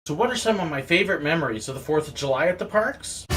So what are some of my favorite memories of the 4th of July at the parks?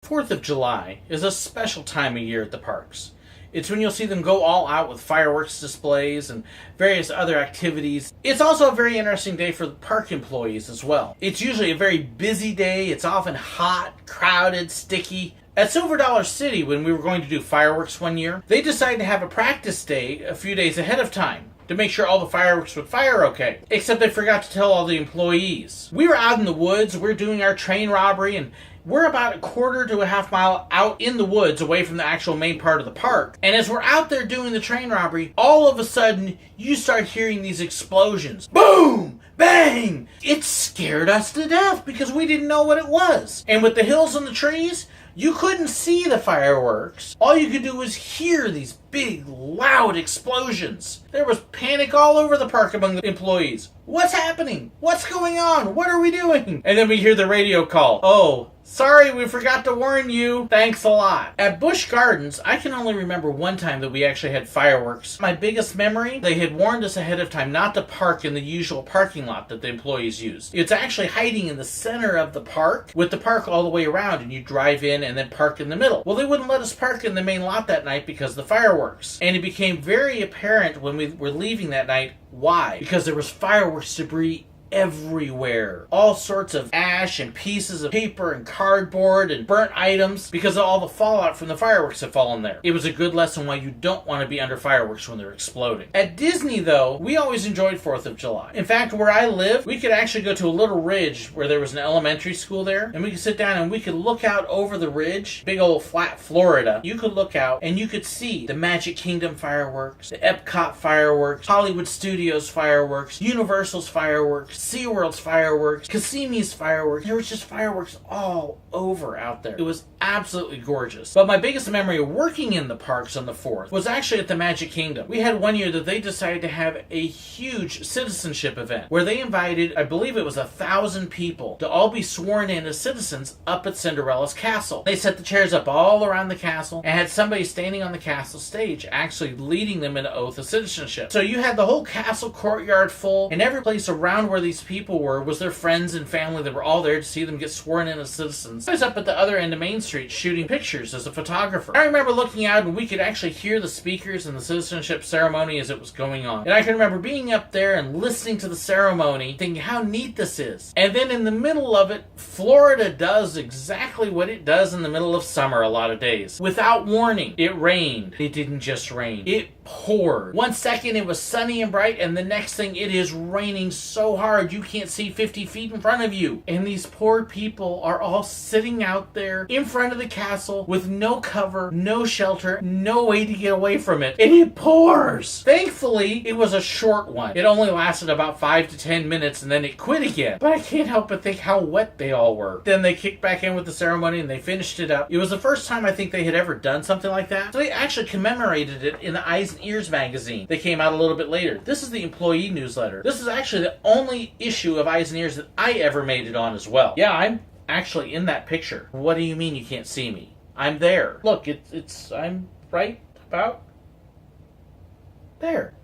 Fourth of July is a special time of year at the parks. It's when you'll see them go all out with fireworks displays and various other activities. It's also a very interesting day for the park employees as well. It's usually a very busy day. It's often hot, crowded, sticky. At Silver Dollar City, when we were going to do fireworks one year, they decided to have a practice day a few days ahead of time to make sure all the fireworks would fire okay. Except they forgot to tell all the employees. We were out in the woods, we're doing our train robbery, and we're about a quarter to a half mile out in the woods away from the actual main part of the park. And as we're out there doing the train robbery, all of a sudden, you start hearing these explosions. Boom! Bang! It scared us to death because we didn't know what it was. And with the hills and the trees, you couldn't see the fireworks. All you could do was hear these big, loud explosions. There was panic all over the park among the employees. What's happening? What's going on? What are we doing? And then we hear the radio call. Oh, sorry, we forgot to warn you. Thanks a lot. At Busch Gardens, I can only remember one time that we actually had fireworks. My biggest memory, they had warned us ahead of time not to park in the usual parking lot that the employees used. It's actually hiding in the center of the park with the park all the way around, and you drive in and then park in the middle. Well, they wouldn't let us park in the main lot that night because of the fireworks. And it became very apparent when we were leaving that night why. Because there was fireworks debris everywhere. All sorts of ash and pieces of paper and cardboard and burnt items because of all the fallout from the fireworks that fallen there. It was a good lesson why you don't want to be under fireworks when they're exploding. At Disney, though, we always enjoyed 4th of July. In fact, where I live, we could actually go to a little ridge where there was an elementary school there, and we could sit down and we could look out over the ridge, big old flat Florida. You could look out and you could see the Magic Kingdom fireworks, the Epcot fireworks, Hollywood Studios fireworks, Universal's fireworks, SeaWorld's fireworks, Kissimmee's fireworks. There was just fireworks all over out there. It was absolutely gorgeous. But my biggest memory of working in the parks on the 4th was actually at the Magic Kingdom. We had one year that they decided to have a huge citizenship event where they invited, I believe it was 1,000 people to all be sworn in as citizens up at Cinderella's castle. They set the chairs up all around the castle and had somebody standing on the castle stage actually leading them in an oath of citizenship. So you had the whole castle courtyard full, and every place around where these people were was their friends and family that were all there to see them get sworn in as citizens. I was up at the other end of Main Street shooting pictures as a photographer. I remember looking out and we could actually hear the speakers and the citizenship ceremony as it was going on. And I can remember being up there and listening to the ceremony, thinking how neat this is. And then in the middle of it, Florida does exactly what it does in the middle of summer a lot of days. Without warning, it rained. It didn't just rain. It poured. 1 second it was sunny and bright, and the next thing it is raining so hard you can't see 50 feet in front of you. And these poor people are all sitting out there in front of the castle with no cover, no shelter, no way to get away from it. And it pours! Thankfully, it was a short one. It only lasted about 5 to 10 minutes and then it quit again. But I can't help but think how wet they all were. Then they kicked back in with the ceremony and they finished it up. It was the first time I think they had ever done something like that. So they actually commemorated it in the Eyes and Ears magazine. They came out a little bit later. This is the employee newsletter. This is actually the only issue of Eyes and Ears that I ever made it on as well. Yeah, I'm actually in that picture. What do you mean you can't see me? I'm there. Look, I'm right about there.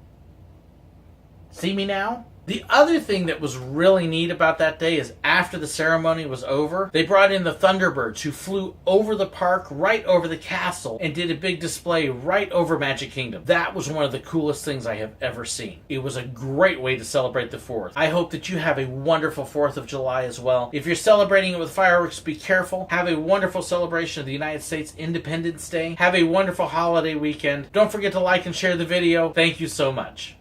See me now? The other thing that was really neat about that day is after the ceremony was over, they brought in the Thunderbirds who flew over the park, right over the castle, and did a big display right over Magic Kingdom. That was one of the coolest things I have ever seen. It was a great way to celebrate the 4th. I hope that you have a wonderful 4th of July as well. If you're celebrating it with fireworks, be careful. Have a wonderful celebration of the United States Independence Day. Have a wonderful holiday weekend. Don't forget to like and share the video. Thank you so much.